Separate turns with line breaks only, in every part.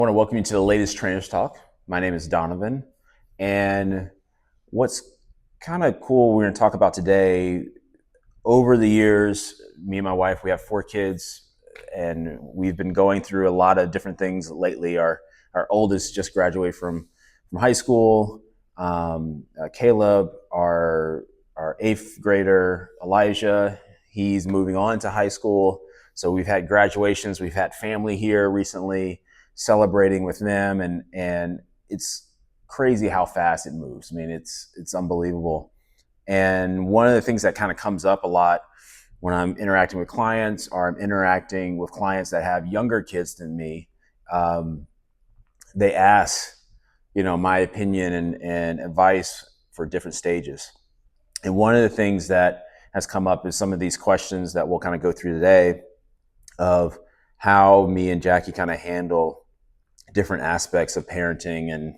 I want to welcome you to the latest Trainers Talk. My name is Donavan, and what's kind of cool we're going to talk about today, over the years, me and my wife, we have 4 kids, and we've been going through a lot of different things lately. Our oldest just graduated from high school. Caleb, our eighth grader, Elijah, he's moving on to high school. So we've had graduations, we've had family here recently, celebrating with them, and it's crazy how fast it moves. I mean, it's unbelievable. And one of the things that kind of comes up a lot when I'm interacting with clients, or I'm interacting with clients that have younger kids than me, um, they ask, my opinion and advice for different stages. And one of the things that has come up is some of these questions that we'll kind of go through today, of how me and Jackie kind of handle different aspects of parenting,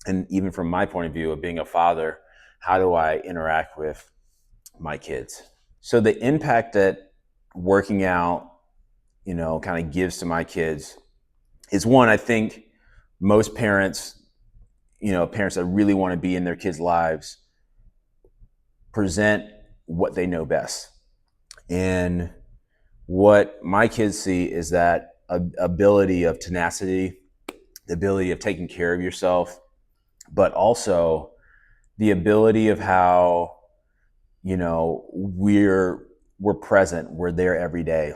and even from my point of view of being a father, how do I interact with my kids? So the impact that working out, kind of gives to my kids is, one, I think most parents, parents that really want to be in their kids' lives, present what they know best. And what my kids see is that ability of tenacity, the ability of taking care of yourself, but also the ability of how, we're present, we're there every day.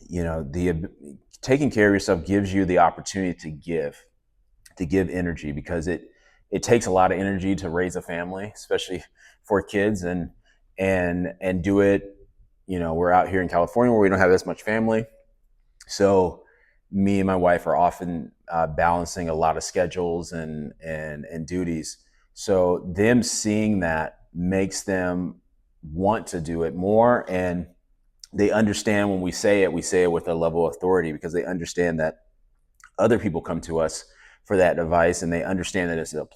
The taking care of yourself gives you the opportunity to give energy, because it takes a lot of energy to raise a family, especially for kids, and do it. We're out here in California where we don't have this much family, so me and my wife are often balancing a lot of schedules and duties. So them seeing that makes them want to do it more, and they understand when we say it with a level of authority, because they understand that other people come to us for that advice, and they understand that it's a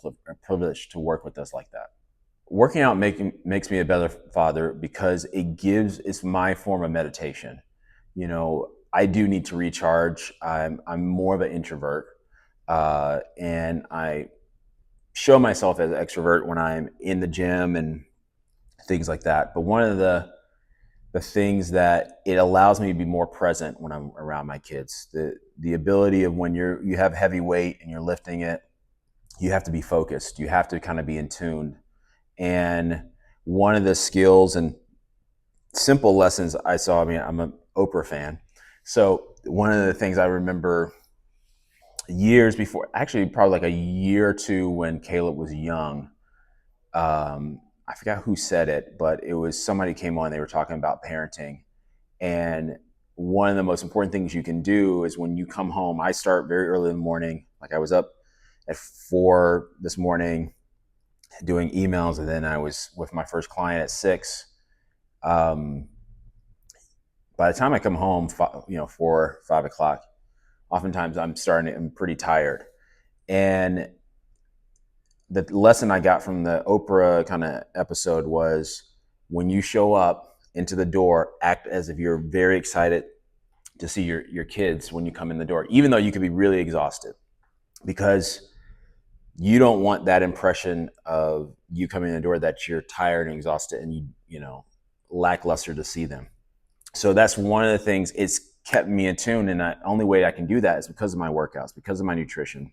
privilege to work with us like that. Working out makes me a better father, because it's my form of meditation. I do need to recharge. I'm more of an introvert, and I show myself as an extrovert when I'm in the gym and things like that. But one of the things that it allows me to be more present when I'm around my kids, the ability of, when you have heavy weight and you're lifting it, you have to be focused. You have to kind of be in tune. And one of the skills and simple lessons I saw, I'm an Oprah fan. So one of the things I remember years before, actually probably like a year or two when Caleb was young, I forgot who said it, but it was somebody came on, they were talking about parenting. And one of the most important things you can do is, when you come home, I start very early in the morning. Like, I was up at 4 this morning doing emails, and then I was with my first client at 6. By the time I come home, 4, 5 o'clock, oftentimes I'm pretty tired. And the lesson I got from the Oprah kind of episode was, when you show up into the door, act as if you're very excited to see your kids when you come in the door, even though you could be really exhausted, because you don't want that impression of you coming in the door that you're tired and exhausted and lackluster to see them. So that's one of the things. It's kept me in tune, and the only way I can do that is because of my workouts, because of my nutrition,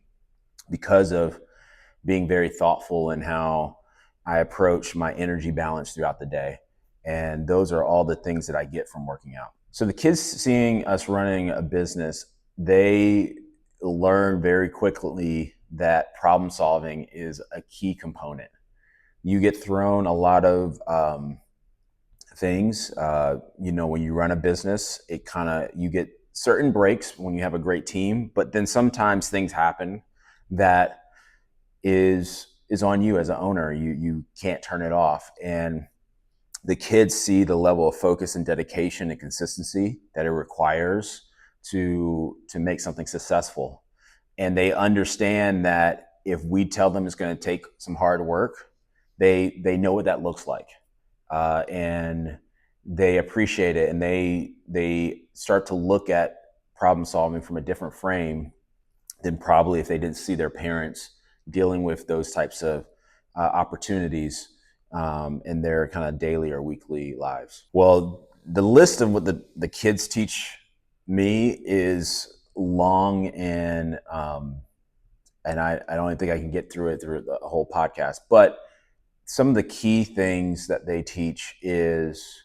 because of being very thoughtful in how I approach my energy balance throughout the day. And those are all the things that I get from working out. So the kids, seeing us running a business, they learn very quickly that problem solving is a key component. You get thrown a lot of things. When you run a business, you get certain breaks when you have a great team, but then sometimes things happen that is on you as an owner. You can't turn it off. And the kids see the level of focus and dedication and consistency that it requires to make something successful. And they understand that if we tell them it's going to take some hard work, they know what that looks like. And they appreciate it, and they start to look at problem solving from a different frame, than probably if they didn't see their parents dealing with those types of opportunities in their kind of daily or weekly lives. Well, the list of what the kids teach me is long, and I don't think I can get through it through the whole podcast. But some of the key things that they teach is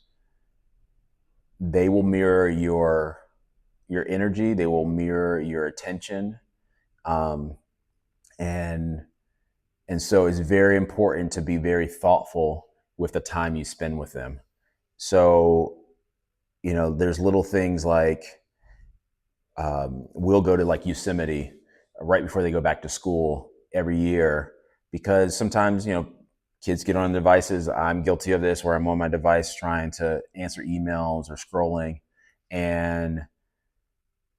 they will mirror your energy, they will mirror your attention, um, and so it's very important to be very thoughtful with the time you spend with them. So there's little things like we'll go to like Yosemite right before they go back to school every year, because sometimes kids get on devices. I'm guilty of this, where I'm on my device trying to answer emails or scrolling, and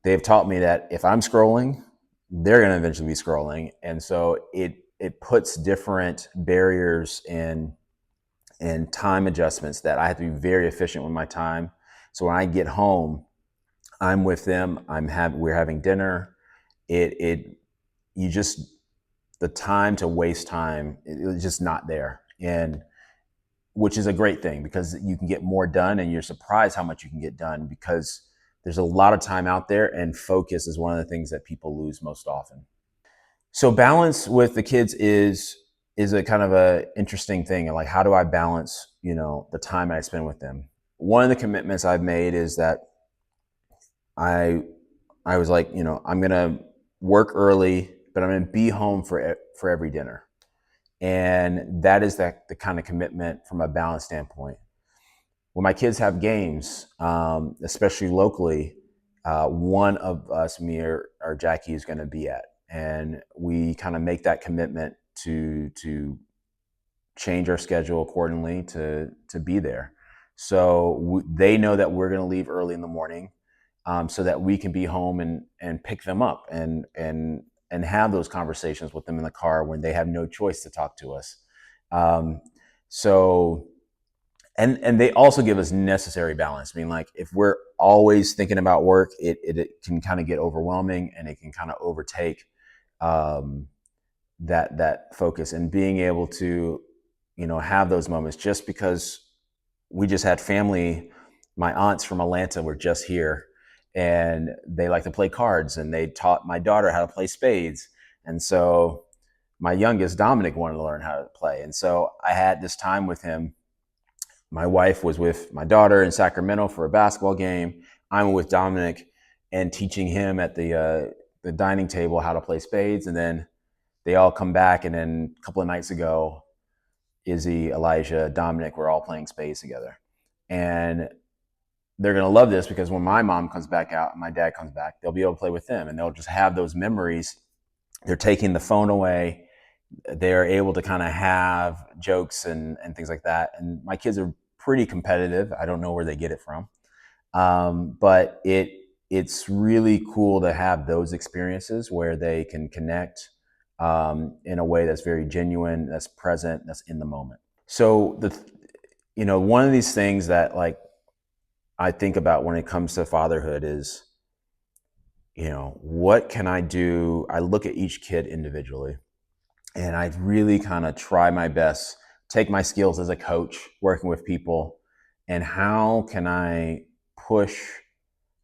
they've taught me that if I'm scrolling, they're going to eventually be scrolling, and so it puts different barriers and time adjustments that I have to be very efficient with my time. So when I get home, I'm with them. We're having dinner. It you just the time to waste time, it's just not there, and which is a great thing because you can get more done, and you're surprised how much you can get done because there's a lot of time out there, and focus is one of the things that people lose most often. So balance with the kids is a kind of a interesting thing. Like, how do I balance, the time I spend with them? One of the commitments I've made is that I I was like, I'm gonna work early, but I'm gonna be home for every dinner, and that is the kind of commitment from a balance standpoint. When my kids have games, especially locally, one of us, me or Jackie, is going to be at, and we kind of make that commitment to change our schedule accordingly to be there. So they know that we're going to leave early in the morning, so that we can be home and pick them up and have those conversations with them in the car when they have no choice to talk to us. Um, so and they also give us necessary balance. I mean, like, if we're always thinking about work, it can kind of get overwhelming, and it can kind of overtake um, that focus, and being able to have those moments. Just because we just had family, my aunts from Atlanta were just here, and they like to play cards, and they taught my daughter how to play spades, and so my youngest Dominic wanted to learn how to play, and so I had this time with him. My wife was with my daughter in Sacramento for a basketball game. I'm with Dominic and teaching him at the dining table how to play spades. And then they all come back. And then a couple of nights ago, Izzy, Elijah, Dominic were all playing spades together. And they're going to love this, because when my mom comes back out and my dad comes back, they'll be able to play with them, and they'll just have those memories. They're taking the phone away. They're able to kind of have jokes and things like that. And my kids are pretty competitive. I don't know where they get it from, but it's really cool to have those experiences where they can connect in a way that's very genuine, that's present, that's in the moment. So one of these things that, like, I think about when it comes to fatherhood is, what can I do? I look at each kid individually, and I really kind of try my best, take my skills as a coach, working with people, and how can I push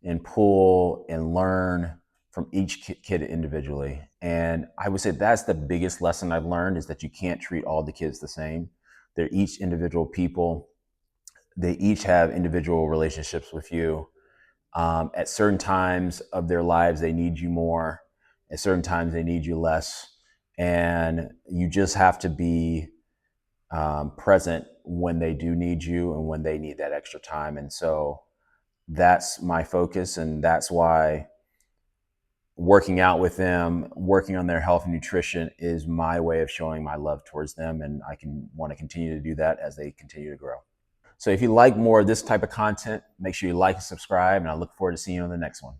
and pull and learn from each kid individually. And I would say that's the biggest lesson I've learned, is that you can't treat all the kids the same. They're each individual people. They each have individual relationships with you. At certain times of their lives, they need you more. At certain times, they need you less. And you just have to be present when they do need you and when they need that extra time. And so that's my focus. And that's why working out with them, working on their health and nutrition, is my way of showing my love towards them. And I can want to continue to do that as they continue to grow. So if you like more of this type of content, make sure you like and subscribe, and I look forward to seeing you on the next one.